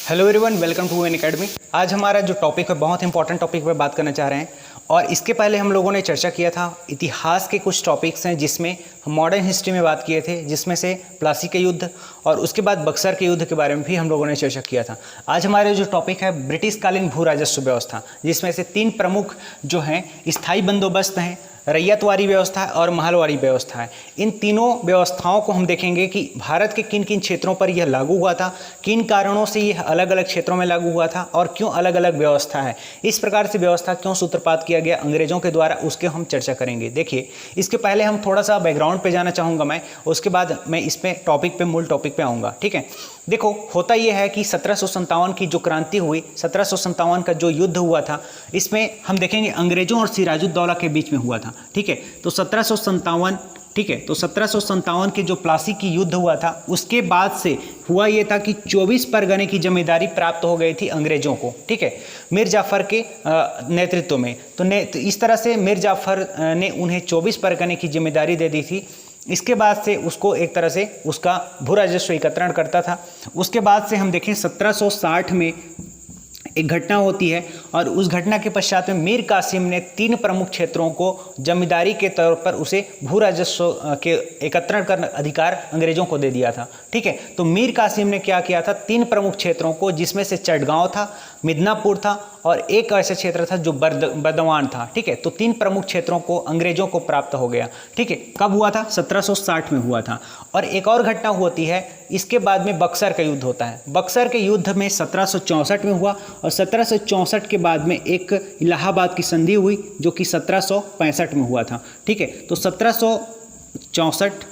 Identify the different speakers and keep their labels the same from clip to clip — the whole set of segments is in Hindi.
Speaker 1: Hello everyone, welcome to N academy. आज हमारा जो टॉपिक है बहुत इंपॉर्टेंट टॉपिक पर बात करना चाह रहे हैं। और इसके पहले हम लोगों ने चर्चा किया था इतिहास के कुछ टॉपिक्स हैं जिसमें हम मॉडर्न हिस्ट्री में बात किए थे, जिसमें से प्लासी के युद्ध और उसके बाद बक्सर के युद्ध के बारे में भी हम लोगों ने चर्चा किया था। आज हमारे जो टॉपिक है ब्रिटिशकालीन भू राजस्व व्यवस्था, जिसमें से तीन प्रमुख जो हैं स्थायी बंदोबस्त हैं, रैयतवारी व्यवस्था और महलवारी व्यवस्था है। इन तीनों व्यवस्थाओं को हम देखेंगे कि भारत के किन किन क्षेत्रों पर यह लागू हुआ था, किन कारणों से यह अलग अलग क्षेत्रों में लागू हुआ था और क्यों अलग अलग व्यवस्था है, इस प्रकार से व्यवस्था क्यों सूत्रपात किया गया अंग्रेजों के द्वारा, उसके हम चर्चा करेंगे। देखिए, इसके पहले हम थोड़ा सा बैकग्राउंड पे जाना चाहूँगा मैं, उसके बाद मैं इस पे टॉपिक पे मूल टॉपिक पे आऊँगा। ठीक है, देखो होता यह है कि 1757 की जो क्रांति हुई, 1757 का जो युद्ध हुआ था, इसमें हम देखेंगे अंग्रेजों और सिराजुद्दौला के बीच में हुआ था। ठीक है, तो 1757, ठीक है, तो 1757 के जो प्लासी की युद्ध हुआ था, उसके बाद से हुआ ये था कि 24 परगने की जिम्मेदारी प्राप्त हो गई थी अंग्रेजों को। ठीक है, मीर जाफर के नेतृत्व में। तो इस तरह से मीर जाफर ने उन्हें 24 परगने की जिम्मेदारी दे दी थी। इसके बाद से उसको एक तरह से उसका भू राजस्व एकत्रण करता था। उसके बाद से हम देखें 1760 में एक घटना होती है और उस घटना के पश्चात में मीर कासिम ने तीन प्रमुख क्षेत्रों को जमींदारी के तौर पर उसे भू राजस्व के एकत्रण का अधिकार अंग्रेजों को दे दिया था। ठीक है, तो मीर कासिम ने क्या किया था, तीन प्रमुख क्षेत्रों को, जिसमें से चटगांव था, मिदनापुर था और एक ऐसा क्षेत्र था जो बर्दवान था। ठीक है, तो तीन प्रमुख क्षेत्रों को अंग्रेजों को प्राप्त हो गया। ठीक है, कब हुआ था? 1760 में हुआ था। और एक और घटना होती है, इसके बाद में बक्सर का युद्ध होता है। बक्सर के युद्ध में 1764 में हुआ और 1764 के बाद में एक इलाहाबाद की संधि हुई जो कि 1765 में हुआ था। ठीक है, तो 1764,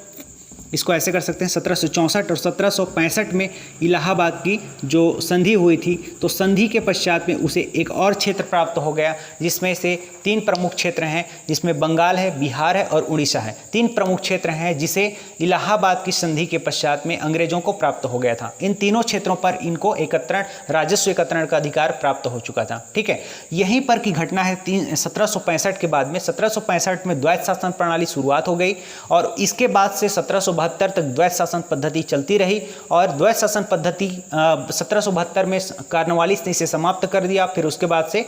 Speaker 1: इसको ऐसे कर सकते हैं, 1764 और 1765 में इलाहाबाद की जो संधि हुई थी, तो संधि के पश्चात में उसे एक और क्षेत्र प्राप्त हो गया, जिसमें से तीन प्रमुख क्षेत्र हैं, जिसमें बंगाल है, बिहार है और उड़ीसा है। तीन प्रमुख क्षेत्र हैं जिसे इलाहाबाद की संधि के पश्चात में अंग्रेजों को प्राप्त हो गया था। इन तीनों क्षेत्रों पर इनको एकत्रण, राजस्व एकत्रण का अधिकार प्राप्त हो चुका था। ठीक है, यहीं पर की घटना है 1765 के बाद में। 1765 में द्वैत शासन प्रणाली शुरुआत हो गई और इसके बाद से 1772 तक द्वैत शासन पद्धति चलती रही और द्वैत शासन पद्धति 1772 में कार्नवालिस ने इसे समाप्त कर दिया। फिर उसके बाद से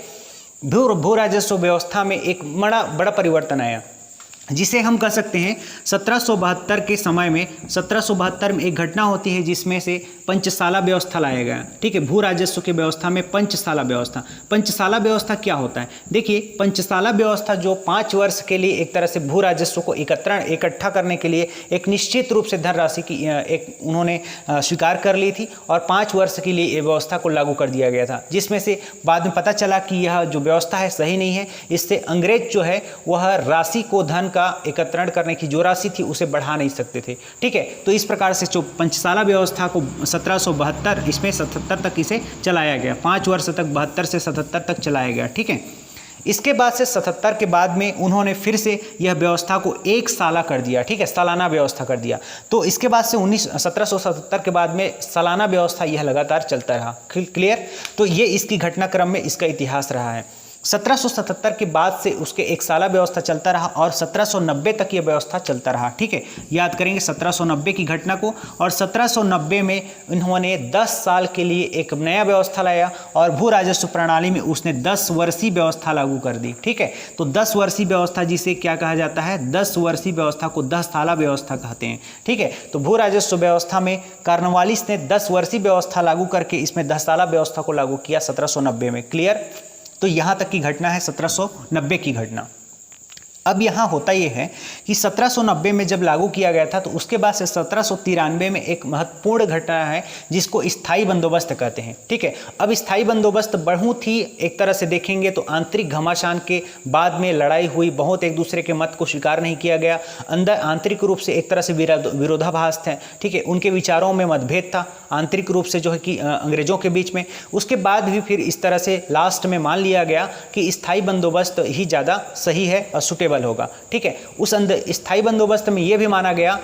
Speaker 1: भू राजस्व व्यवस्था में एक बड़ा परिवर्तन आया, जिसे हम कह सकते हैं 1772 के समय में, 1772 में एक घटना होती है जिसमें से पंचसाला व्यवस्था लाया गया। ठीक है, भू राजस्व की व्यवस्था में पंचसाला व्यवस्था। पंचसाला व्यवस्था क्या होता है? देखिए, पंचसाला व्यवस्था जो 5 वर्ष के लिए एक तरह से भू राजस्व को इकट्ठा करने के लिए एक निश्चित रूप से धनराशि की एक उन्होंने स्वीकार कर ली थी और 5 वर्ष के लिए ये व्यवस्था को लागू कर दिया गया था, जिसमें से बाद में पता चला कि यह जो व्यवस्था है सही नहीं है। इससे अंग्रेज जो है वह राशि को, धन का एकत्रण करने की जो राशि थी उसे बढ़ा नहीं सकते थे। ठीक है, तो इस प्रकार से जो पंचसाला व्यवस्था को 1772 इसमें 77 तक इसे चलाया गया, 5 वर्ष तक, 72 से 77 तक चलाया गया। ठीक है, इसके बाद से 77 के बाद में उन्होंने फिर से यह व्यवस्था को एक साला कर दिया। ठीक है, सालाना व्यवस्था कर दिया। तो इसके बाद से 1777 के बाद में सालाना व्यवस्था यह लगातार चलता रहा। क्लियर? तो ये इसकी घटनाक्रम में इसका इतिहास रहा है। 1777 के बाद से उसके एक साला व्यवस्था चलता रहा और 1790 तक यह व्यवस्था चलता रहा। ठीक है, याद करेंगे 1790 की घटना को। और 1790 में इन्होंने 10 साल के लिए एक नया व्यवस्था लाया और भू राजस्व प्रणाली में उसने 10 वर्षीय व्यवस्था लागू कर दी। ठीक है, तो 10 वर्षीय व्यवस्था जिसे क्या कहा जाता है, 10 वर्षीय व्यवस्था को 10 साला व्यवस्था कहते हैं। ठीक है, तो भू राजस्व व्यवस्था में कार्नवालिस ने 10 वर्षीय व्यवस्था लागू करके इसमें 10 साला व्यवस्था को लागू किया 1790 में। क्लियर? तो यहाँ तक की घटना है 1790 की घटना। अब यहाँ होता यह है कि 1790 में जब लागू किया गया था तो उसके बाद से 1793 में एक महत्वपूर्ण घटना है जिसको स्थायी बंदोबस्त कहते हैं। ठीक है, अब स्थायी बंदोबस्त बहुत ही एक तरह से देखेंगे तो आंतरिक घमासान के बाद में लड़ाई हुई, बहुत एक दूसरे के मत को स्वीकार नहीं किया गया, अंदर आंतरिक रूप से एक तरह से विरोधाभास थे। ठीक है, उनके विचारों में मतभेद था आंतरिक रूप से जो है कि अंग्रेजों के बीच में। उसके बाद भी फिर इस तरह से लास्ट में मान लिया गया कि स्थायी बंदोबस्त ही ज़्यादा सही है और सुटेबल होगा। ठीक है, उस स्थायी बंदोबस्त में यह भी माना गया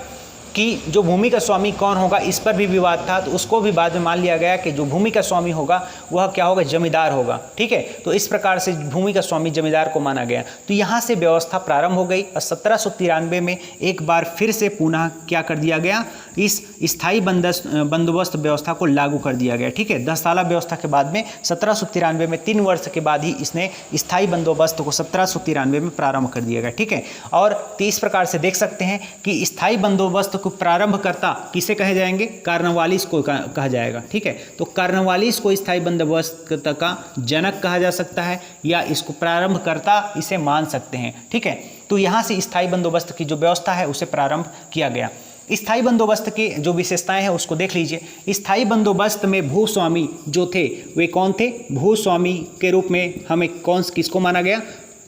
Speaker 1: कि जो भूमि का स्वामी कौन होगा इस पर भी विवाद था, तो उसको भी बाद में मान लिया गया कि जो भूमि का स्वामी होगा वह क्या होगा, जमींदार होगा। ठीक है, तो इस प्रकार से भूमि का स्वामी जमींदार को माना गया। तो यहाँ से व्यवस्था प्रारंभ हो गई और 1793 में एक बार फिर से पुनः क्या कर दिया गया, इस स्थायी बंदोबस्त व्यवस्था को लागू कर दिया गया। ठीक है, 10 साल व्यवस्था के बाद में 1793 में 3 वर्ष के बाद ही इसने स्थायी बंदोबस्त को 1793 में प्रारंभ कर दिया गया। ठीक है, और इस प्रकार से देख सकते हैं कि स्थायी बंदोबस्त को प्रारंभकर्ता किसे कहे जाएंगे, कार्नवालिस को कहा जाएगा। ठीक है, तो कार्नवालिस को स्थायी बंदोबस्त का जनक कहा जा सकता है या इसको प्रारंभकर्ता इसे मान सकते हैं। ठीक है, तो यहाँ से स्थायी बंदोबस्त की जो व्यवस्था है उसे प्रारंभ किया गया। स्थायी बंदोबस्त की जो विशेषताएं हैं उसको देख लीजिए। स्थायी बंदोबस्त में भूस्वामी जो थे वे कौन थे, भूस्वामी के रूप में हमें किसको माना गया,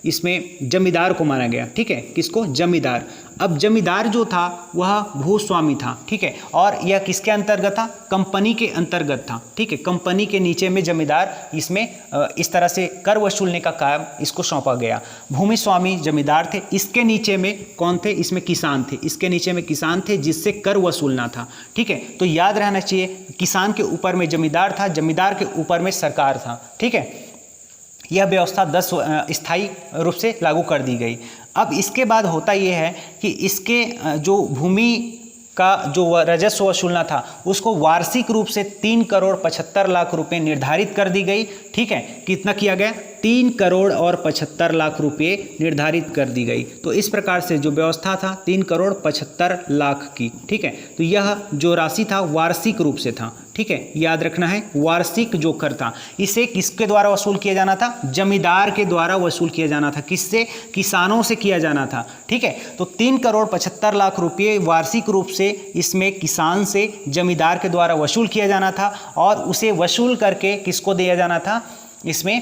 Speaker 1: इसमें जमींदार को माना गया। ठीक है, किसको, जमींदार। अब जमींदार जो था वह भूस्वामी था। ठीक है, और यह किसके अंतर्गत था, कंपनी के अंतर्गत था। ठीक है, कंपनी के नीचे में जमींदार इसमें इस तरह से कर वसूलने का काम इसको सौंपा गया। भूमि स्वामी जमींदार थे, इसके नीचे में कौन थे, इसमें किसान थे, इसके नीचे में किसान थे जिससे कर वसूलना था। ठीक है, तो याद रहना चाहिए किसान के ऊपर में जमींदार था, जमींदार के ऊपर में सरकार था। ठीक है, यह व्यवस्था 10 स्थायी रूप से लागू कर दी गई। अब इसके बाद होता यह है कि इसके जो भूमि का जो राजस्व वसूलना था उसको वार्षिक रूप से 3,75,00,000 रुपये निर्धारित कर दी गई। ठीक है, कितना किया गया, 3,75,00,000 रुपये निर्धारित कर दी गई। तो इस प्रकार से जो व्यवस्था था 3,75,00,000 की। ठीक है, तो यह जो राशि था वार्षिक रूप से था। ठीक है, याद रखना है, वार्षिक जो कर था इसे किसके द्वारा वसूल किया जाना था, जमींदार के द्वारा वसूल किया जाना था। किससे, किसानों से किया जाना था। ठीक है, तो 3,75,00,000 रुपये वार्षिक रूप से इसमें किसान से जमींदार के द्वारा वसूल किया जाना था और उसे वसूल करके किसको दिया जाना था, इसमें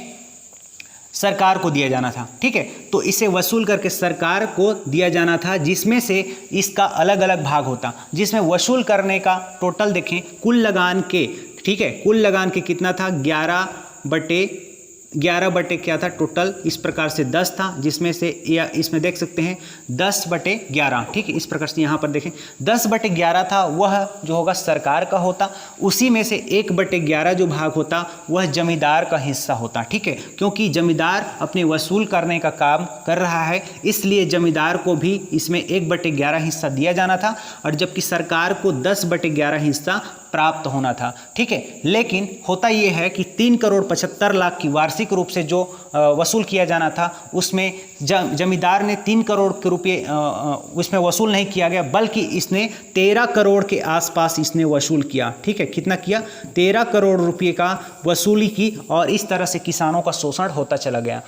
Speaker 1: सरकार को दिया जाना था। ठीक है, तो इसे वसूल करके सरकार को दिया जाना था, जिसमें से इसका अलग अलग भाग होता, जिसमें वसूल करने का टोटल देखें कुल लगान के, ठीक है, कुल लगान के कितना था, 11 बटे क्या था टोटल, इस प्रकार से 10 था, जिसमें से या इसमें देख सकते हैं 10/11। ठीक है, इस प्रकार से यहाँ पर देखें 10/11 था, वह जो होगा सरकार का होता। उसी में से 1/11 जो भाग होता वह जमींदार का हिस्सा होता। ठीक है, क्योंकि जमींदार अपने वसूल करने का काम कर रहा है, इसलिए जमींदार को भी इसमें 1/11 हिस्सा दिया जाना था, और जबकि सरकार को 10/11 हिस्सा प्राप्त होना था। ठीक है, लेकिन होता यह है कि 3,75,00,000 की वार्षिक रूप से जो वसूल किया जाना था उसमें जमींदार ने 3 करोड़ के रुपये उसमें वसूल नहीं किया गया, बल्कि इसने 13 करोड़ के आसपास इसने वसूल किया। ठीक है, कितना किया, 13 करोड़ रुपये का वसूली की, और इस तरह से किसानों का शोषण होता चला गया।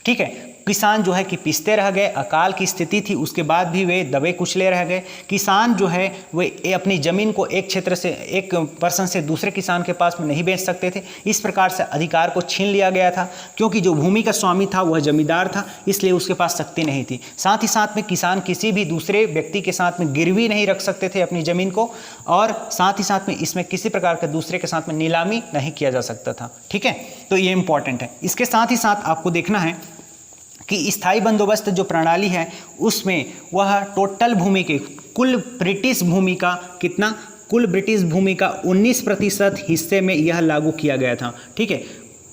Speaker 1: ठीक है, किसान जो है कि पिसते रह गए, अकाल की स्थिति थी, उसके बाद भी वे दबे कुचले रह गए। किसान जो है वे अपनी ज़मीन को एक क्षेत्र से, एक पर्सन से दूसरे किसान के पास में नहीं बेच सकते थे। इस प्रकार से अधिकार को छीन लिया गया था, क्योंकि जो भूमि का स्वामी था वह जमींदार था, इसलिए उसके पास शक्ति नहीं थी। साथ ही साथ में किसान किसी भी दूसरे व्यक्ति के साथ में गिरवी नहीं रख सकते थे अपनी ज़मीन को, और साथ ही साथ में इसमें किसी प्रकार के दूसरे के साथ में नीलामी नहीं किया जा सकता था। ठीक है, तो ये इंपॉर्टेंट है। इसके साथ ही साथ आपको देखना है कि स्थायी बंदोबस्त जो प्रणाली है उसमें वह टोटल भूमि के कुल ब्रिटिश भूमि का कितना, कुल ब्रिटिश भूमि का 19% हिस्से में यह लागू किया गया था। ठीक है,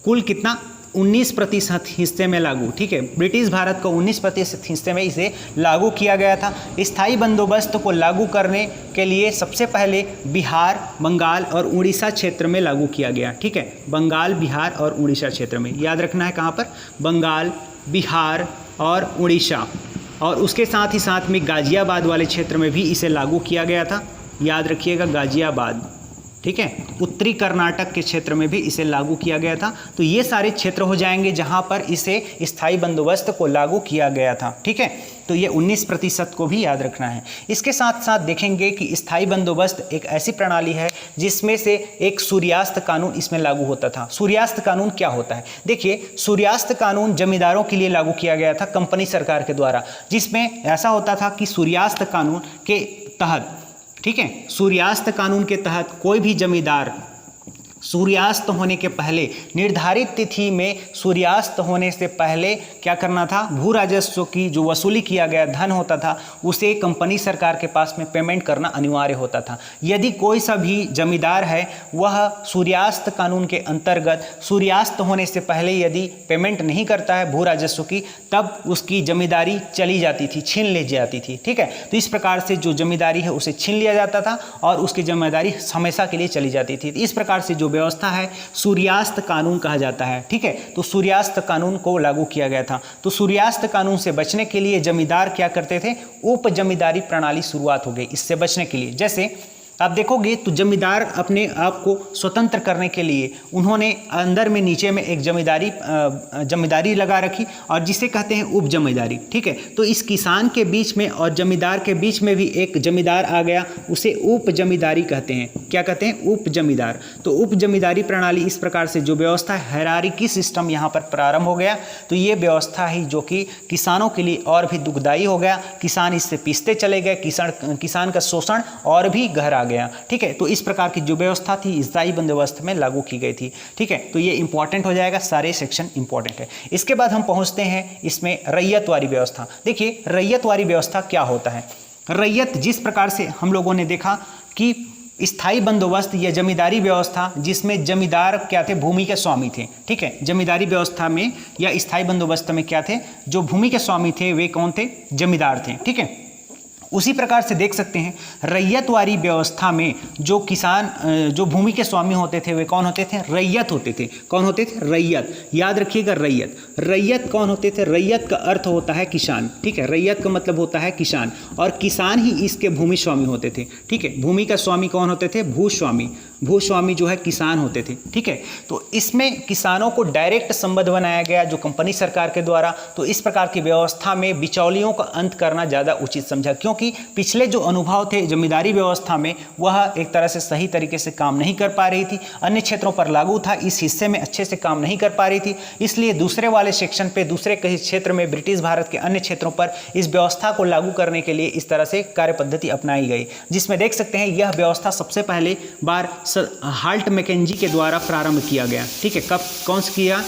Speaker 1: कुल कितना, 19% हिस्से में लागू। ठीक है, ब्रिटिश भारत को 19% हिस्से में इसे लागू किया गया था। स्थायी बंदोबस्त को लागू करने के लिए सबसे पहले बिहार, बंगाल और उड़ीसा क्षेत्र में लागू किया गया। ठीक है, बंगाल, बिहार और उड़ीसा क्षेत्र में, याद रखना है कहाँ पर, बंगाल, बिहार और उड़ीसा, और उसके साथ ही साथ में गाजियाबाद वाले क्षेत्र में भी इसे लागू किया गया था। याद रखिएगा, गाजियाबाद। ठीक है, उत्तरी कर्नाटक के क्षेत्र में भी इसे लागू किया गया था। तो ये सारे क्षेत्र हो जाएंगे जहां पर इसे स्थायी बंदोबस्त को लागू किया गया था। ठीक है, तो ये 19% को भी याद रखना है। इसके साथ साथ देखेंगे कि स्थायी बंदोबस्त एक ऐसी प्रणाली है जिसमें से एक सूर्यास्त कानून इसमें लागू होता था। सूर्यास्त कानून क्या होता है, देखिए, सूर्यास्त कानून जमींदारों के लिए लागू किया गया था कंपनी सरकार के द्वारा, जिसमें ऐसा होता था कि सूर्यास्त कानून के तहत, ठीक है, सूर्यास्त कानून के तहत कोई भी जमींदार सूर्यास्त होने के पहले, निर्धारित तिथि में सूर्यास्त होने से पहले क्या करना था, भू राजस्व की जो वसूली किया गया धन होता था उसे कंपनी सरकार के पास में पेमेंट करना अनिवार्य होता था। यदि कोई सा भी जमींदार है वह सूर्यास्त कानून के अंतर्गत सूर्यास्त होने से पहले यदि पेमेंट नहीं करता है भू राजस्व की, तब उसकी जमींदारी चली जाती थी, छीन ली जाती थी। ठीक है, तो इस प्रकार से जो जमींदारी है उसे छीन लिया जाता था और उसकी जमींदारी हमेशा के लिए चली जाती थी। इस प्रकार से जो व्यवस्था है सूर्यास्त कानून कहा जाता है। ठीक है, तो सूर्यास्त कानून को लागू किया गया था। तो सूर्यास्त कानून से बचने के लिए जमींदार क्या करते थे, उप जमींदारी प्रणाली शुरुआत हो गई इससे बचने के लिए। जैसे आप देखोगे तो जमींदार अपने आप को स्वतंत्र करने के लिए उन्होंने अंदर में नीचे में एक जमींदारी लगा रखी और जिसे कहते हैं उप जमींदारी। ठीक है, तो इस किसान के बीच में और जमींदार के बीच में भी एक जमींदार आ गया, उसे उप जमींदारी कहते हैं। क्या कहते हैं, उप जमींदार। तो उप जमींदारी प्रणाली इस प्रकार से जो व्यवस्था है, हायरार्की सिस्टम यहाँ पर प्रारंभ हो गया। तो ये व्यवस्था ही जो कि किसानों के लिए और भी दुखदायी हो गया, किसान इससे पिसते चले गए, किसान का शोषण और भी गहरा गया। ठीक है, तो इस प्रकार की जो व्यवस्था थी स्थायी बंदोबस्त में लागू की गई थी। ठीक है, तो ये इंपॉर्टेंट हो जाएगा, सारे सेक्शन इंपॉर्टेंट है। इसके बाद हम पहुंचते हैं इसमें रैयतवारी व्यवस्था। देखिए रैयतवारी व्यवस्था क्या होता है। रैयत जिस प्रकार से हम लोगों ने देखा कि स्थायी बंदोबस्त या जमींदारी व्यवस्था जिसमें जमींदार क्या थे, भूमि के स्वामी थे। ठीक है, जमींदारी व्यवस्था में या स्थायी बंदोबस्त में क्या थे, जो भूमि के स्वामी थे वे कौन थे, जमींदार थे। ठीक है, उसी प्रकार से देख सकते हैं रैयतवारी व्यवस्था में जो किसान जो भूमि के स्वामी होते थे वे कौन होते थे, रैयत होते थे। कौन होते थे, रैयत। याद रखिएगा रैयत। रैयत कौन होते थे, रैयत का अर्थ होता है किसान। ठीक है, रैयत का मतलब होता है किसान और किसान ही इसके भूमि स्वामी होते थे। ठीक है, भूमि का स्वामी कौन होते थे, भूस्वामी। भूस्वामी जो है किसान होते थे। ठीक है, तो इसमें किसानों को डायरेक्ट संबंध बनाया गया जो कंपनी सरकार के द्वारा। तो इस प्रकार की व्यवस्था में बिचौलियों का अंत करना ज़्यादा उचित समझा, क्योंकि पिछले जो अनुभव थे जमींदारी व्यवस्था में वह एक तरह से सही तरीके से काम नहीं कर पा रही थी, अन्य क्षेत्रों पर लागू था, इस हिस्से में अच्छे से काम नहीं कर पा रही थी। इसलिए दूसरे वाले सेक्शन पे दूसरे कई क्षेत्र में ब्रिटिश भारत के अन्य क्षेत्रों पर इस व्यवस्था को लागू करने के लिए इस तरह से कार्य पद्धति अपनाई गई, जिसमें देख सकते हैं यह व्यवस्था सबसे पहले बार हाल्ट मैकेंजी के द्वारा प्रारंभ किया गया। ठीक है, कब कौन सा किया,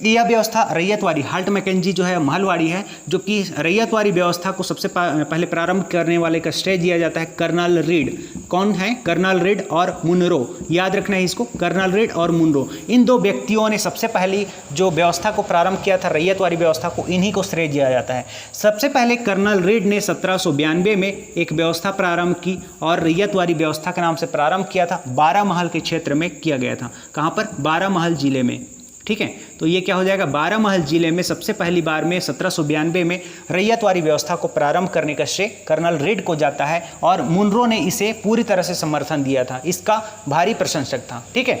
Speaker 1: यह व्यवस्था रैयतवारी, हाल्ट मैकेंजी जो है महलवाड़ी है, जो कि रैयतवारी व्यवस्था को सबसे पहले प्रारंभ करने वाले का श्रेय दिया जाता है कर्नल रीड। कौन है, कर्नल रीड और मुनरो। याद रखना है इसको, कर्नल रीड और मुनरो, इन दो व्यक्तियों ने सबसे पहली जो व्यवस्था को प्रारंभ किया था रैयतवारी व्यवस्था को, इन्हीं को श्रेय दिया जाता है। सबसे पहले कर्नल रीड ने 1792 में एक व्यवस्था प्रारंभ की और रैयतवारी व्यवस्था के नाम से प्रारंभ किया था। 12 महल के क्षेत्र में किया गया था। कहाँ पर, 12 महल जिले में। ठीक है, तो ये क्या हो जाएगा, 12 महल जिले में सबसे पहली बार में 1792 में रैयतवारी व्यवस्था को प्रारंभ करने का श्रेय कर्नल रीड को जाता है और मुनरो ने इसे पूरी तरह से समर्थन दिया था, इसका भारी प्रशंसक था। ठीक है,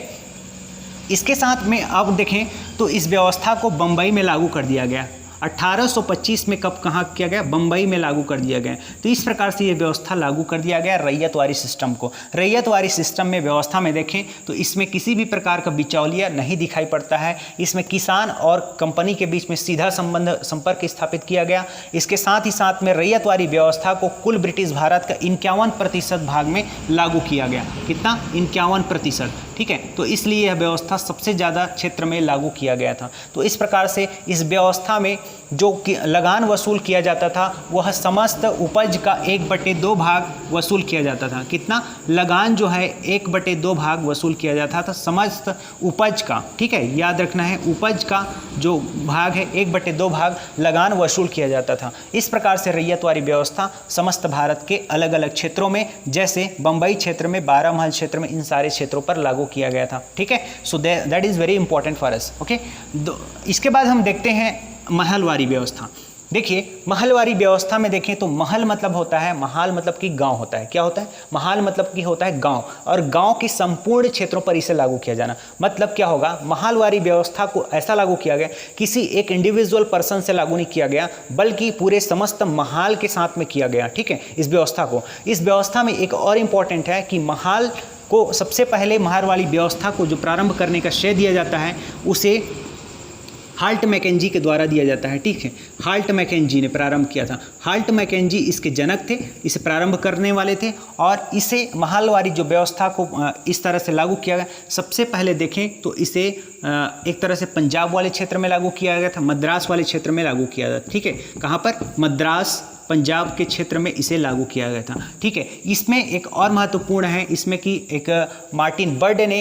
Speaker 1: इसके साथ में अब देखें तो इस व्यवस्था को बम्बई में लागू कर दिया गया। 1825 में कब कहाँ किया गया, बम्बई में लागू कर दिया गया। तो इस प्रकार से ये व्यवस्था लागू कर दिया गया रैयतवारी सिस्टम को। रैयतवारी सिस्टम में व्यवस्था में देखें तो इसमें किसी भी प्रकार का बिचौलिया नहीं दिखाई पड़ता है। इसमें किसान और कंपनी के बीच में सीधा संपर्क स्थापित किया गया। इसके साथ ही साथ में रैयतवारी व्यवस्था को कुल ब्रिटिश भारत का 51% भाग में लागू किया गया। कितना, 51%। ठीक है, तो इसलिए यह व्यवस्था सबसे ज़्यादा क्षेत्र में लागू किया गया था। तो इस प्रकार से इस व्यवस्था में जो लगान वसूल किया जाता था वह समस्त उपज का 1/2 भाग वसूल किया जाता था। कितना, लगान जो है 1/2 भाग वसूल किया जाता था समस्त उपज का। ठीक है, याद रखना है, उपज का जो भाग है 1/2 भाग लगान वसूल किया जाता था। इस प्रकार से रैयतवारी व्यवस्था समस्त भारत के अलग अलग क्षेत्रों में, जैसे बम्बई क्षेत्र में, 12 महल क्षेत्र में, इन सारे क्षेत्रों पर लागू किया गया था। ठीक है, so that is very important for us. Okay, इसके बाद हम देखते हैं महलवारी व्यवस्था। देखिए महलवारी व्यवस्था में देखें तो महल मतलब होता है, महाल मतलब कि गांव होता है। क्या होता है, महाल मतलब कि होता है गांव, और गांव के संपूर्ण क्षेत्रों पर इसे लागू किया जाना। मतलब क्या होगा, महलवारी व्यवस्था को ऐसा लागू किया गया, किसी एक इंडिविजुअल पर्सन से लागू नहीं किया गया, बल्कि पूरे समस्त महाल के साथ में किया गया। ठीक है, इस व्यवस्था को, इस व्यवस्था में एक और इम्पॉर्टेंट है कि महाल को सबसे पहले महलवारी व्यवस्था को जो प्रारंभ करने का श्रेय दिया जाता है उसे हाल्ट मैकेंजी के द्वारा दिया जाता है, ठीक है। हाल्ट मैकेंजी ने प्रारंभ किया था। हाल्ट मैकेंजी इसके जनक थे, इसे प्रारंभ करने वाले थे और इसे महलवारी जो व्यवस्था को इस तरह से लागू किया गया। सबसे पहले देखें तो इसे एक तरह से पंजाब वाले क्षेत्र में लागू किया गया था, मद्रास वाले क्षेत्र में लागू किया गया, ठीक है। कहाँ पर? मद्रास पंजाब के क्षेत्र में इसे लागू किया गया था, ठीक है। इसमें एक और महत्वपूर्ण है इसमें कि एक मार्टिन बर्ड ने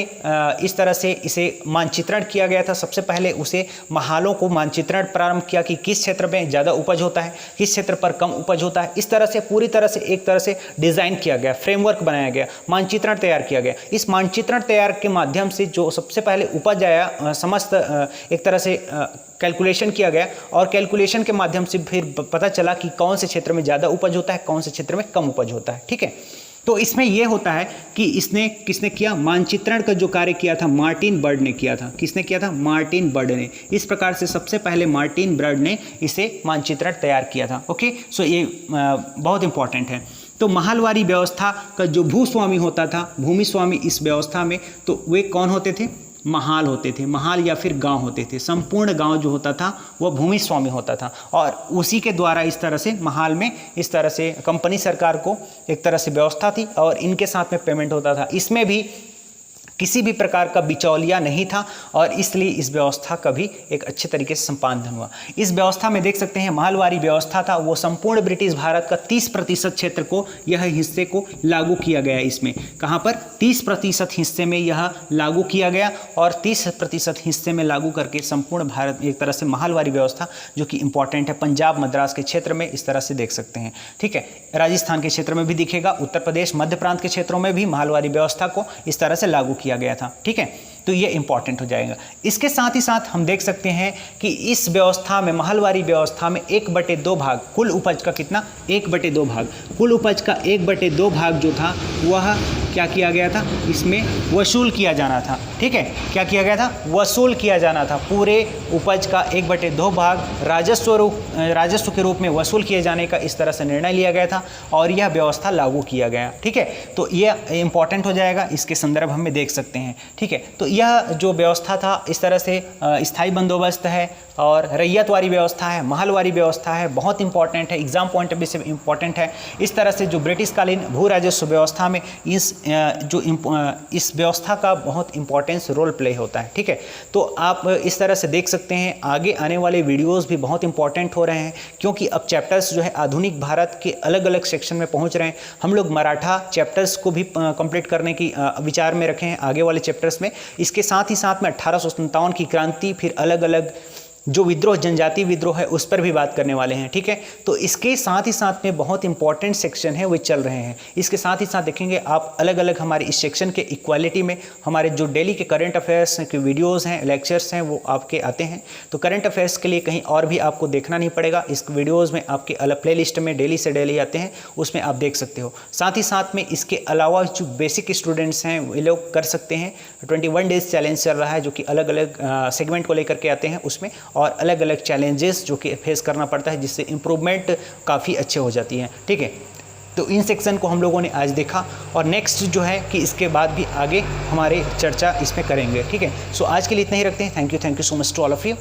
Speaker 1: इस तरह से इसे मानचित्रण किया गया था। सबसे पहले उसे महालों को मानचित्रण प्रारंभ किया कि किस क्षेत्र में ज़्यादा उपज होता है, किस क्षेत्र पर कम उपज होता है। इस तरह से पूरी तरह से एक तरह से डिज़ाइन किया गया, फ्रेमवर्क बनाया गया, मानचित्रण तैयार किया गया। इस मानचित्रण तैयार के माध्यम से जो सबसे पहले उपज आया समस्त एक तरह से कैलकुलेशन किया गया और कैलकुलेशन के माध्यम से फिर पता चला कि कौन से क्षेत्र में ज़्यादा उपज होता है, कौन से क्षेत्र में कम उपज होता है, ठीक है। तो इसमें यह होता है कि इसने किसने किया? मानचित्रण का जो कार्य किया था मार्टिन बर्ड ने किया था। किसने किया था? मार्टिन बर्ड ने। इस प्रकार से सबसे पहले मार्टिन बर्ड ने इसे मानचित्रण तैयार किया था। ओके, सो ये बहुत इंपॉर्टेंट है। तो महलवारी व्यवस्था का जो भूस्वामी होता था, भूमि स्वामी इस व्यवस्था में, तो वे कौन होते थे? महाल होते थे, महाल या फिर गांव होते थे। संपूर्ण गांव जो होता था वह भूमि स्वामी होता था और उसी के द्वारा इस तरह से महाल में इस तरह से कंपनी सरकार को एक तरह से व्यवस्था थी और इनके साथ में पेमेंट होता था। इसमें भी किसी भी प्रकार का बिचौलिया नहीं था और इसलिए इस व्यवस्था का भी एक अच्छे तरीके से संपादन हुआ। इस व्यवस्था में देख सकते हैं महलवारी व्यवस्था था वो संपूर्ण ब्रिटिश भारत का 30% क्षेत्र को, यह हिस्से को लागू किया गया। इसमें कहाँ पर? 30% हिस्से में यह लागू किया गया और 30% हिस्से में लागू करके संपूर्ण भारत में एक तरह से महलवारी व्यवस्था जो कि इंपॉर्टेंट है, पंजाब मद्रास के क्षेत्र में इस तरह से देख सकते हैं, ठीक है। राजस्थान के क्षेत्र में भी दिखेगा, उत्तर प्रदेश मध्य प्रांत के क्षेत्रों में भी महलवारी व्यवस्था को इस तरह से लागू किया गया था, ठीक है। तो ये इंपॉर्टेंट हो जाएगा। इसके साथ ही साथ हम देख सकते हैं कि इस व्यवस्था में, महलवारी व्यवस्था में 1/2 भाग, कुल उपज का कितना? 1/2 भाग, कुल उपज का 1/2 भाग जो था वह क्या किया गया था? इसमें वसूल किया जाना था, ठीक है। क्या किया गया था? वसूल किया जाना था। पूरे उपज का 1/2 भाग राजस्व के रूप में वसूल किए जाने का इस तरह से निर्णय लिया गया था और यह व्यवस्था लागू किया गया, ठीक है। तो यह इंपॉर्टेंट हो जाएगा, इसके संदर्भ हम देख सकते हैं, ठीक है। तो यह जो व्यवस्था था इस तरह से स्थायी बंदोबस्त है और रैयतवारी व्यवस्था है, महलवारी व्यवस्था है, बहुत इंपॉर्टेंट है, एग्जाम पॉइंट ऑफ व्यू से इंपॉर्टेंट है। इस तरह से जो ब्रिटिश कालीन भू राजस्व व्यवस्था में इस व्यवस्था का बहुत इंपॉर्टेंस रोल प्ले होता है, ठीक है। तो आप इस तरह से देख सकते हैं आगे आने वाले वीडियोस भी बहुत इंपॉर्टेंट हो रहे हैं क्योंकि अब चैप्टर्स जो है आधुनिक भारत के अलग अलग सेक्शन में पहुंच रहे हैं। हम लोग मराठा चैप्टर्स को भी कंप्लीट करने की विचार में रखे हैं आगे वाले चैप्टर्स में। इसके साथ ही साथ में 1857 की क्रांति, फिर अलग अलग जो विद्रोह, जनजातीय विद्रोह है उस पर भी बात करने वाले हैं, ठीक है। तो इसके साथ ही साथ में बहुत इंपॉर्टेंट सेक्शन है वो चल रहे हैं। इसके साथ ही साथ देखेंगे आप अलग अलग हमारे इस सेक्शन के इक्वालिटी में हमारे जो डेली के करंट अफेयर्स के वीडियोस हैं, लेक्चर्स हैं वो आपके आते हैं। तो करंट अफेयर्स के लिए कहीं और भी आपको देखना नहीं पड़ेगा, इस वीडियोज़ में आपके अलग प्ले लिस्ट में डेली से डेली आते हैं, उसमें आप देख सकते हो। साथ ही साथ में इसके अलावा जो बेसिक स्टूडेंट्स हैं वे लोग कर सकते हैं। 21 डेज चैलेंज चल रहा है जो कि अलग अलग सेगमेंट को लेकर के आते हैं उसमें, और अलग अलग चैलेंजेस जो कि फेस करना पड़ता है जिससे इम्प्रूवमेंट काफ़ी अच्छे हो जाती हैं, ठीक है। तो इन सेक्शन को हम लोगों ने आज देखा और नेक्स्ट जो है कि इसके बाद भी आगे हमारे चर्चा इसमें करेंगे, ठीक है। सो आज के लिए इतना ही रखते हैं। Thank you so much to all of you.